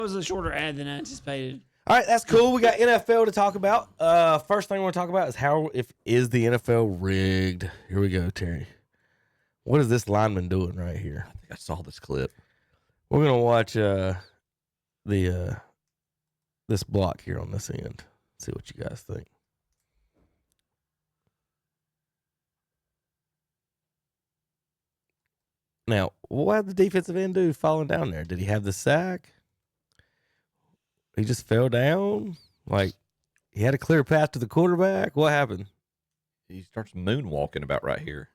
was a shorter ad than I anticipated. All right, that's cool. We got NFL to talk about. First thing I want to talk about is is the NFL rigged? Here we go, Terry. What is this lineman doing right here? I think I saw this clip. We're gonna watch this block here on this end. See what you guys think. Now, what did the defensive end do falling down there? Did he have the sack? He just fell down? Like, he had a clear path to the quarterback? What happened? He starts moonwalking about right here.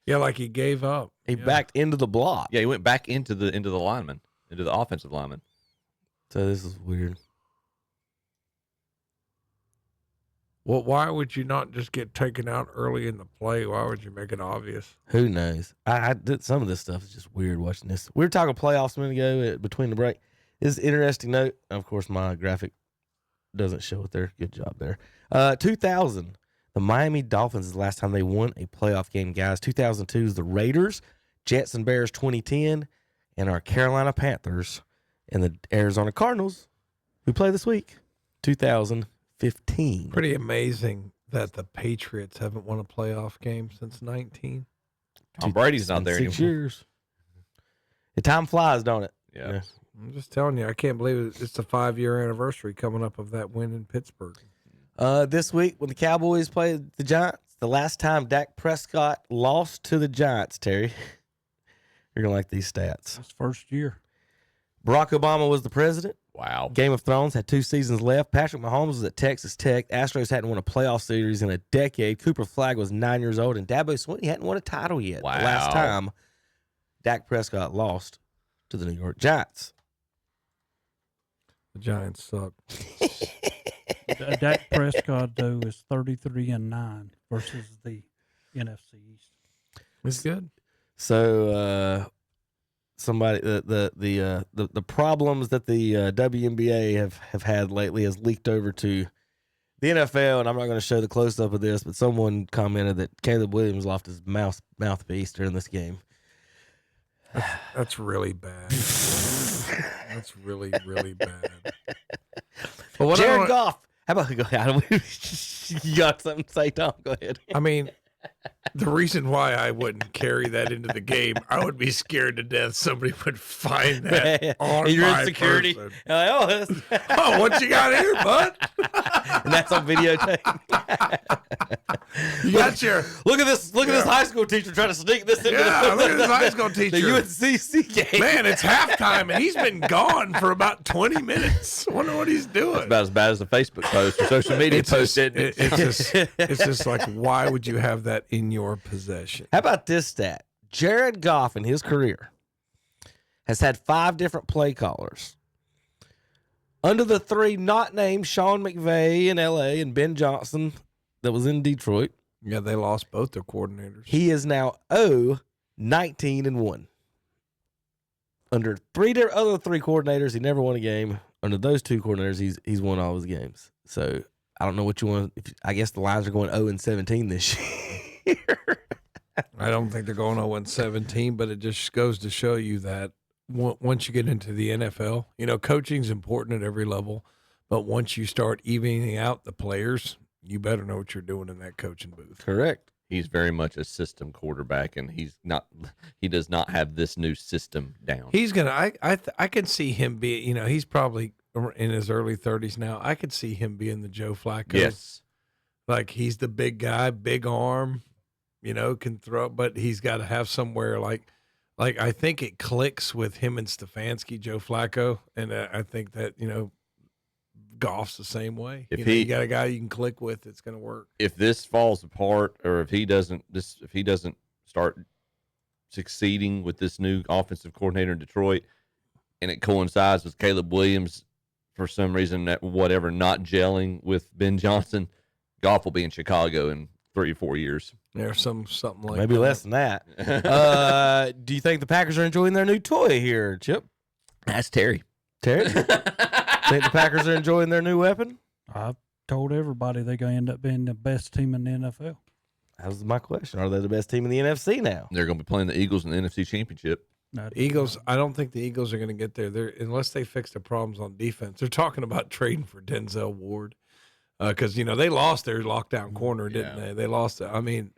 Yeah, like he gave up. He backed into the block. Yeah, he went back into the lineman, into the offensive lineman. So this is weird. Well, why would you not just get taken out early in the play? Why would you make it obvious? Who knows? I did some of this stuff is just weird watching this. We were talking playoffs a minute ago between the break. This is an interesting note. Of course, my graphic doesn't show it there. Good job there. 2000, the Miami Dolphins is the last time they won a playoff game, guys. 2002 is the Raiders, Jets and Bears 2010, and our Carolina Panthers and the Arizona Cardinals, who play this week, 2015. Pretty amazing that the Patriots haven't won a playoff game since 19. Tom Brady's not there 6 anymore. years. The time flies, don't it? Yeah. I'm just telling you, I can't believe it's the 5-year anniversary coming up of that win in Pittsburgh. This week when the Cowboys played the Giants, the last time Dak Prescott lost to the Giants, Terry. You're going to like these stats. His first year. Barack Obama was the president. Wow. Game of Thrones had 2 seasons left. Patrick Mahomes was at Texas Tech. Astros hadn't won a playoff series in a decade. Cooper Flagg was 9 years old, and Dabo Swinney hadn't won a title yet. Wow. The last time Dak Prescott lost to the New York Giants. The Giants suck. Dak Prescott, though, is 33-9 versus the NFC East. It's good. So somebody the problems that the WNBA have had lately has leaked over to the NFL, and I'm not going to show the close up of this, but someone commented that Caleb Williams lost his mouthpiece during this game. That's really bad. That's really, really bad. But what Jared Goff. How about go ahead? You got something to say, Tom? Go ahead. I mean, the reason why I wouldn't carry that into the game, I would be scared to death somebody would find that on You're my in security. person. Like, Oh, what you got here, bud? and that's on videotape. You got your Look at this high school teacher trying to sneak this into look at this high school the teacher. UNCC game. Man, it's halftime and he's been gone for about 20 minutes. I wonder what he's doing. It's about as bad as a Facebook post or social media post. It's just like, why would you have that in your possession? How about this stat? Jared Goff in his career has had 5 different play callers. Under the 3 not named Sean McVay in LA and Ben Johnson that was in Detroit. Yeah, they lost both their coordinators. He is now 0-19-1. Under other 3 coordinators, he never won a game. Under those 2 coordinators, he's won all his games. So I don't know what you want. I guess the Lions are going 0-17 this year. I don't think they're going 0-17, but it just goes to show you that once you get into the NFL, coaching's important at every level, but once you start evening out the players, you better know what you're doing in that coaching booth. Correct. He's very much a system quarterback, and he does not have this new system down. He's gonna. I can see him be. He's probably in his early 30s now. I could see him being the Joe Flacco. Yes. Like he's the big guy, big arm, can throw, but he's got to have somewhere like I think it clicks with him and Stefanski, Joe Flacco, and I think that Goff's the same way. If you got a guy you can click with, it's going to work. If this falls apart, or if he doesn't start succeeding with this new offensive coordinator in Detroit, and it coincides with Caleb Williams for some reason, not gelling with Ben Johnson, Goff will be in Chicago in 3 or 4 years. Yeah, something like maybe that. less than that. Do you think the Packers are enjoying their new toy here, Chip? That's Terry. Terry? Think the Packers are enjoying their new weapon? I've told everybody they're going to end up being the best team in the NFL. That was my question. Are they the best team in the NFC now? They're going to be playing the Eagles in the NFC Championship. No, Eagles, I don't think the Eagles are going to get there. They're, unless they fix their problems on defense. They're talking about trading for Denzel Ward because, they lost their lockdown corner, didn't they? They lost it. I mean,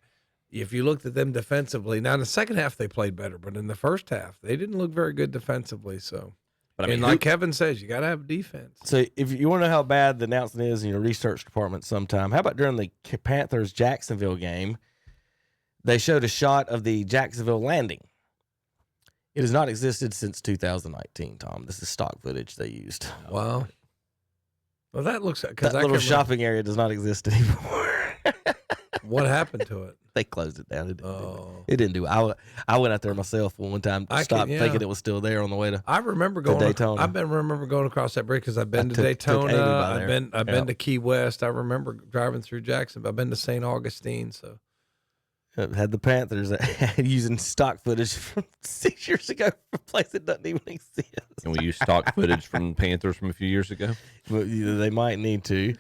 if you looked at them defensively, now in the second half they played better, but in the first half they didn't look very good defensively. So, But I mean, and like Kevin says, you got to have defense. So if you want to know how bad the announcement is in your research department sometime, how about during the Panthers-Jacksonville game, they showed a shot of the Jacksonville landing. It has not existed since 2019, Tom. This is stock footage they used. Wow. Well, that looks That because little shopping area does not exist anymore. What happened to it? They closed it down. It didn't do it. I went out there myself one time, stopped thinking it was still there on the way to. I remember going to Daytona. remember going across that bridge because I've been to took Amy Daytona. by I've there. been to Key West. I remember driving through Jackson. I've been to St. Augustine. So Had the Panthers using stock footage from 6 years ago for a place that doesn't even exist. Can we use stock footage from Panthers from a few years ago? Well, they might need to.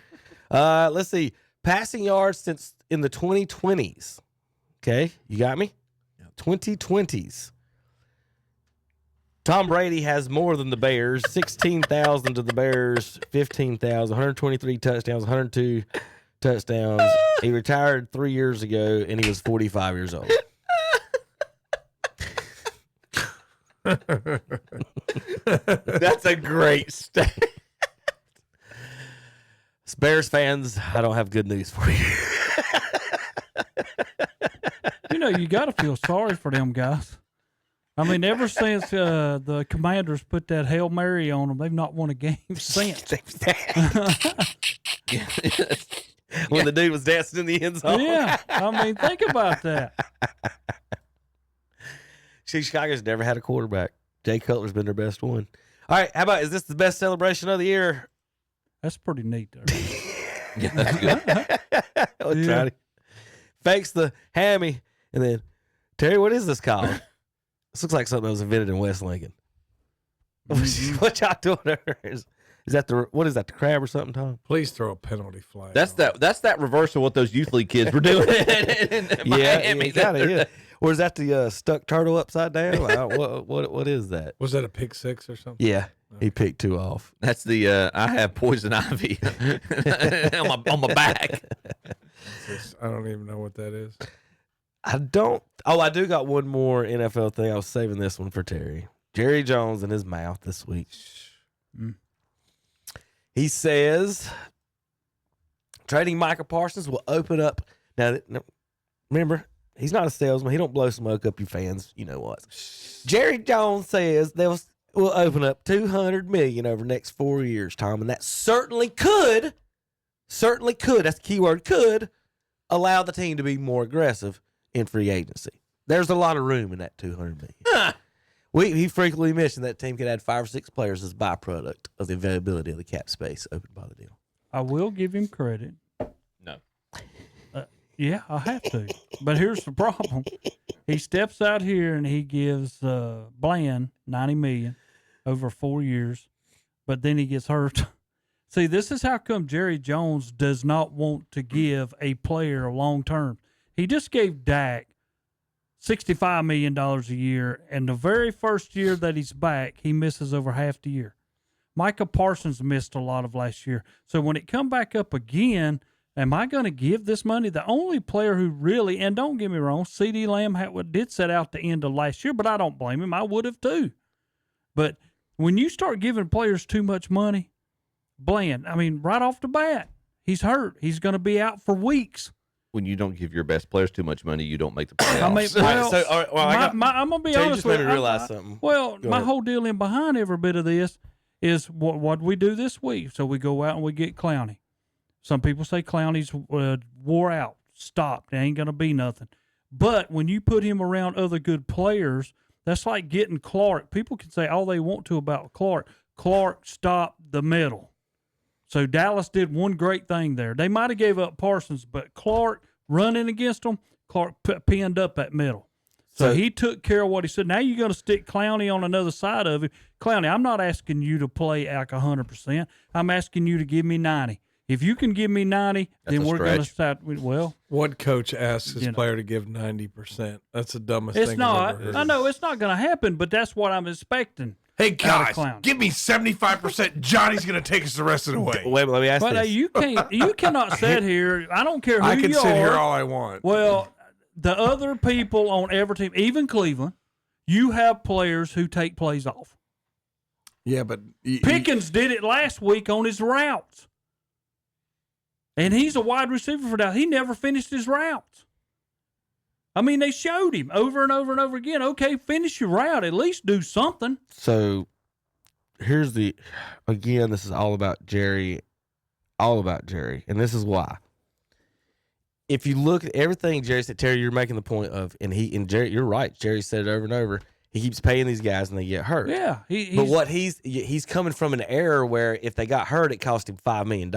Let's see. Passing yards since in the 2020s. Okay, you got me? 2020s. Tom Brady has more than the Bears. 16,000 to the Bears, 15,000, 123 touchdowns, 102 touchdowns. He retired 3 years ago, and he was 45 years old. That's a great stat. Bears fans, I don't have good news for you. You got to feel sorry for them guys. I mean, ever since the Commanders put that Hail Mary on them, they've not won a game since. When the dude was dancing in the end zone. Yeah, I mean, think about that. Chicago's never had a quarterback. Jay Cutler's been their best one. All right, how about, is this the best celebration of the year? That's pretty neat, there. Yeah, that's good. Let's try it. Fakes the hammy, and then, Terry, what is this called? This looks like something that was invented in West Lincoln. What y'all doing there? Is that what is that, the crab or something, Tom? please throw a penalty flag. That's that reverse of what those youth league kids were doing in Miami. Yeah. Or is that the stuck turtle upside down? Like, what is that? Was that a pick six or something? Yeah, he picked two off. That's the I have poison ivy on my back. I don't even know what that is. I don't. Oh, I do got one more NFL thing. I was saving this one for Terry. Jerry Jones in his mouth this week. He says trading Micah Parsons will open up. Now, remember, he's not a salesman. He don't blow smoke up your fans. You know what? Jerry Jones says will open up $200 million over the next 4 years, Tom, and that certainly could. That's the key word. Could allow the team to be more aggressive in free agency. There's a lot of room in that $200 million. He frequently mentioned that team could add 5 or 6 players as a byproduct of the availability of the cap space opened by the deal. I will give him credit. No. Yeah, I have to. But here's the problem. He steps out here and he gives Bland $90 million over 4 years, but then he gets hurt. See, this is how come Jerry Jones does not want to give a player long term. He just gave Dak $65 million a year, and the very first year that he's back, he misses over half the year. Micah Parsons missed a lot of last year. So when it come back up again, am I going to give this money? The only player who really, and don't get me wrong, CeeDee Lamb did set out the end of last year, but I don't blame him. I would have too. But when you start giving players too much money, Bland, I mean, right off the bat, he's hurt. He's going to be out for weeks. When you don't give your best players too much money, you don't make the playoffs. I mean, well, I'm going to be Jay honest just with made you. me realize something. Well, Go my ahead. whole deal in behind every bit of this is what we do this week. So we go out and we get Clowney. Some people say Clowney's wore out, stopped. There ain't going to be nothing. But when you put him around other good players, that's like getting Clark. People can say all they want to about Clark. Clark stopped the middle. So Dallas did one great thing there. They might have gave up Parsons, but Clark running against them, Clark pinned up that middle. So he took care of what he said. Now you're going to stick Clowney on another side of it. Clowney, I'm not asking you to play like 100%. I'm asking you to give me 90. If you can give me 90, That's then a we're going to stretch. start. Well, What coach asks his You know. player to give 90%? That's the dumbest it's thing not. I've ever heard. I know it's not going to happen, but that's what I'm expecting. Hey Out of guys, clown. give me 75%. Johnny's gonna take us the rest of the way. Wait, let me ask But this. you cannot sit here. I don't care who I can you sit are. here all I want. Well, the other people on every team, even Cleveland, you have players who take plays off. Yeah, but Pickens did it last week on his routes. And he's a wide receiver for Dallas. He never finished his routes. I mean, they showed him over and over and over again. Okay, finish your route. At least do something. So here's again, this is all about Jerry. And this is why. If you look at everything Jerry said, Terry, you're making the point of, and Jerry, you're right. Jerry said it over and over. He keeps paying these guys and they get hurt. Yeah. But what he's coming from an era where if they got hurt, it cost him $5 million.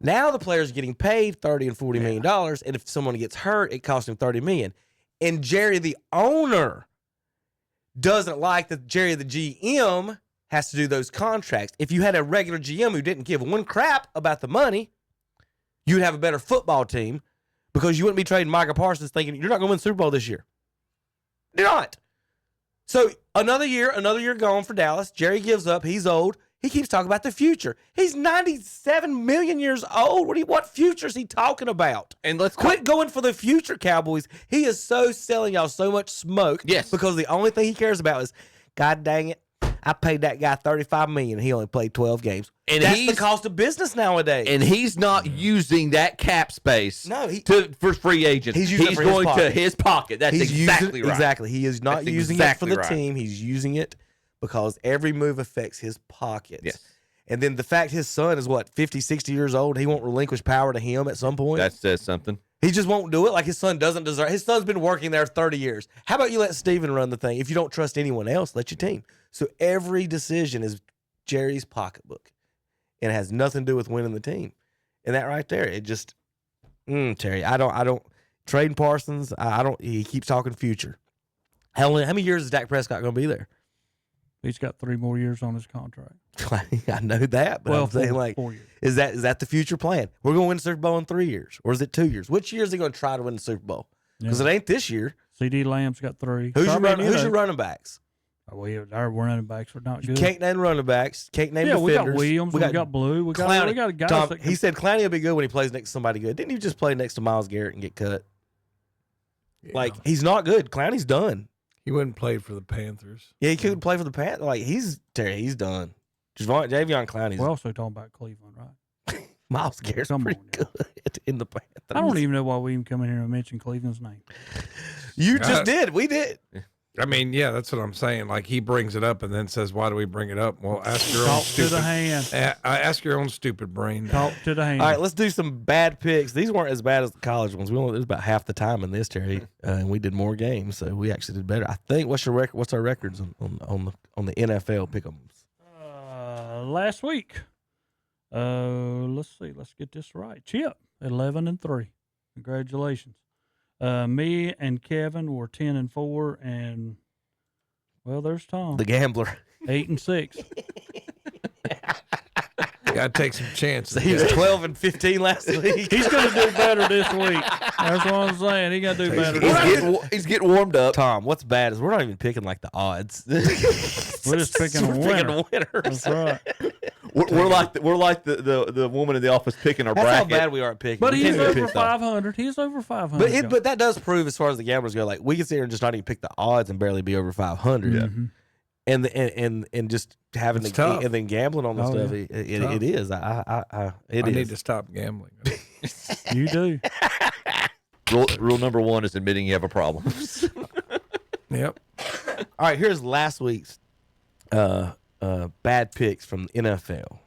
Now the player's getting paid $30 and $40 million, and if someone gets hurt, it costs him $30 million. And Jerry, the owner, doesn't like that Jerry, the GM, has to do those contracts. If you had a regular GM who didn't give one crap about the money, you'd have a better football team because you wouldn't be trading Micah Parsons thinking you're not going to win the Super Bowl this year. You're not. So another year gone for Dallas. Jerry gives up. He's old. He keeps talking about the future. He's 97 million years old. What future is he talking about? And let's Quit going for the future, Cowboys. He is so selling y'all so much smoke. Yes. Because the only thing he cares about is, God dang it, I paid that guy $35 million and he only played 12 games. And that's the he's- cost of business nowadays. And he's not using that cap space No, for free agents. He's using it for his going to pocket. his pocket. That's He's exactly using, right. Exactly. He is not That's using exactly it for the right. team. He's using it because every move affects his pockets. Yes. And then the fact his son is, 50, 60 years old, he won't relinquish power to him at some point. That says something. He just won't do it like his son doesn't deserve. His son's been working there 30 years. How about you let Steven run the thing? If you don't trust anyone else, let your team. So every decision is Jerry's pocketbook. And it has nothing to do with winning the team. And that right there, it just, Terry, I don't, trading Parsons, he keeps talking future. How many years is Dak Prescott going to be there? He's got 3 more years on his contract. I know that, but Well, I'm saying, 4 years. is that the future plan? We're going to win the Super Bowl in 3 years, or is it 2 years? Which year is he going to try to win the Super Bowl? Because it ain't this year. CD Lamb's got 3. Who's So, your I mean, who's your running backs? our running backs are not good. Can't name running backs. Can't name Yeah, defenders. we got Williams. We got Blue. We got Clowney. guys Tom, that can, he said Clowney will be good when he plays next to somebody good. Didn't he just play next to Myles Garrett and get cut? Like, he's not good. Clowney's done. he wouldn't play for the Panthers. Yeah, he couldn't play for the Panthers. Like, he's done. Javion Clowney's we're also talking about Cleveland, right? Myles Garrett's Come pretty on now. good in the Panthers. I don't even know why we even come in here and mention Cleveland's name. You just did. We did. I mean, yeah, that's what I'm saying. Like he brings it up and then says, "Why do we bring it up?" Well, ask your own Talk to stupid. the hand. Ask your own stupid brain. Talk to the hand. All right, let's do some bad picks. These weren't as bad as the college ones. It was about half the time in this, Terry, and we did more games, so we actually did better. I think. What's your record? What's our records on the NFL pick'ems? Last week. Let's see. Let's get this right. Chip, 11-3. Congratulations. Me and Kevin were 10-4, and well, there's Tom, The gambler. 8-6. Got to take some chances. He was 12-15 last week. He's going to do better this week. That's what I'm saying. He's going to do better. He's getting warmed up. Tom, what's bad is we're not even picking like the odds. We're just picking a We're winner. winners. That's right. We're like the woman in the office picking our That's how bracket. bad we are at picking. But We he's can't even over pick, though. 500. He's over 500. But that does prove, as far as the gamblers go, like we can sit here and just not even pick the odds and barely be over 500. Mhm. And just having It's to tough. and then gambling on the Oh, stuff. yeah. It is. I It need is. to stop gambling. You do. Rule number 1 is admitting you have a problem. Yep. All right, here's last week's bad picks from the NFL.